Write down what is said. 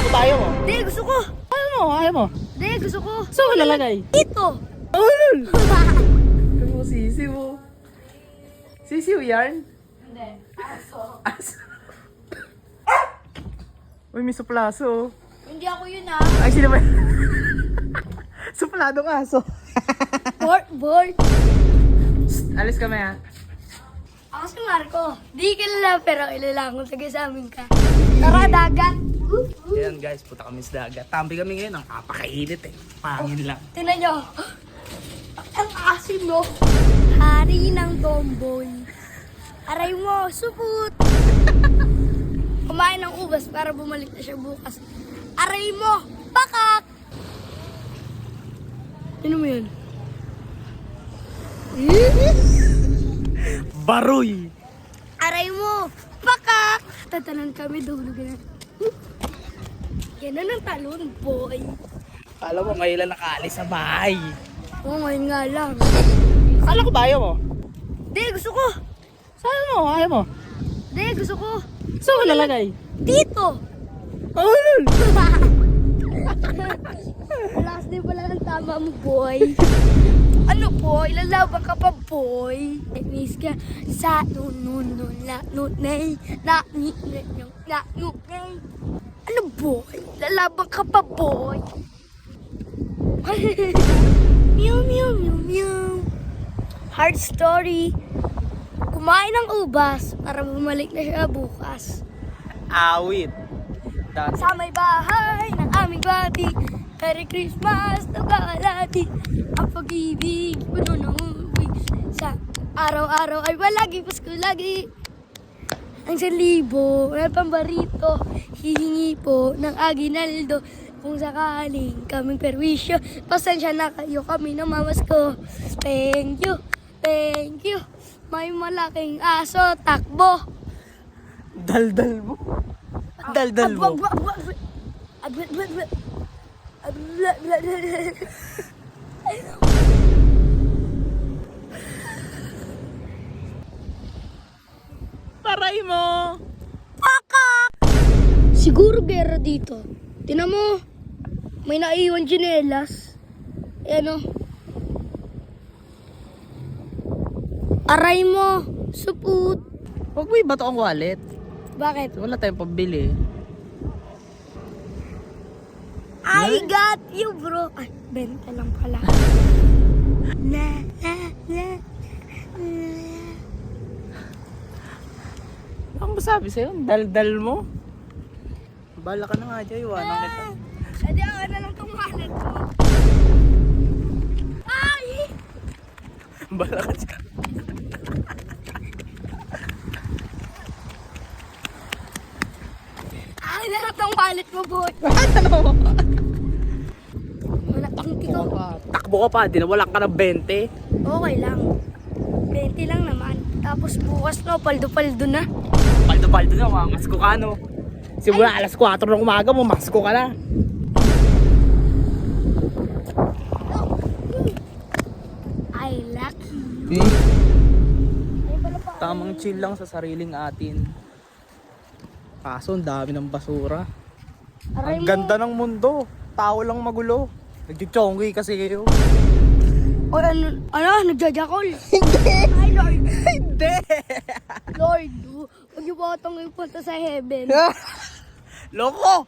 ko ba ayaw mo? Hindi, gusto ko. Ayaw mo? Hindi, gusto ko. Saan mo lalagay? Dito. Ano? Ito mo sisiw. Sisiw yan? Hindi, aso. Aso. Uy, may suplaso. Hindi ako yun ah. Ay, sino ba? Supladong aso. Board. Alis kami ha. Ako si Marco. Di kilala pero kilala kung taga sa amin ka. Tara, dagat. Ayan guys, punta kami sa dagat. Tampi kami ngayon, ang kapakainit eh. Pangin lang. Tingnan nyo. Ang asim no. Hari ng tomboy. Aray mo, supot. Kumain ng ubas para bumalik na siya bukas. Aray mo, pakak. Ano mo yun? Baroy! Aray mo, pakak. Tatanan kami, dahulugan na. Yan ang talon, boy. Alam mo, ngayon lang nakaalis sa bahay. Oo, ngayon nga lang. Akala ko ba ayaw mo? Hindi, gusto ko. Saan mo? Ayaw mo? Hindi, gusto ko. Saan mo lalagay? Dito. Ano? Lakas din pala ng tama mo, boy. Ano, boy? Lalaban ka pa, boy. Miss ka sa Ano, boy? Lalaban ka pa, boy. Meow, meow, meow, meow. Hard story. Kumain ng ubas para bumalik na siya bukas. Awit. Dati. Sa may bahay ng aming bati, Merry Christmas, nagalati. Ang pag-ibig, puno ng ubig. Sa araw-araw ay palagi, Pasko lagi. Ang 1,000 na pambarito, hihingi po ng aginaldo. Kung sakaling kaming perwisyo, pasensya na kayo, kami namamasko. Thank you, thank you. May malaking aso, takbo. Daldal mo. Daldal mo. Paray mo. Pakak! Siguro gera dito. Tinan mo, may naiwan tsinelas. Ayan o. Aray mo, suput. Huwag mo ibato ang wallet. Bakit? Wala tayong pambili. I got you, bro. Ay, benta lang pala. Na, na, na, na. Ano masabi sa'yo? Daldal mo? Bala ka na nga dyan, iwanan kita. Adi ako na lang itong wallet mo. Ay! Bala ka dyan. Ay, na lang itong wallet mo, boy. Ano? Wala pang tiko. Takbo ka pa, dinawalan ka ng 20. Okay lang. 20 lang naman. Tapos bukas no, paldo-paldo na. Paldo-paldo na, mamasko ka no. Simula alas 4 ng umaga, mamasko ka na. I lucky. Tamang chill lang sa sariling atin. Kaso ang dami ng basura. Aray Ang mo. ganda ng mundo. Tao lang magulo. Nagchichonggi kasi kayo. O ano, nagjajakol. Hindi. Ay, Lord. Hindi! Lord, huwag niyo ba itong ipunta sa heaven? Loko!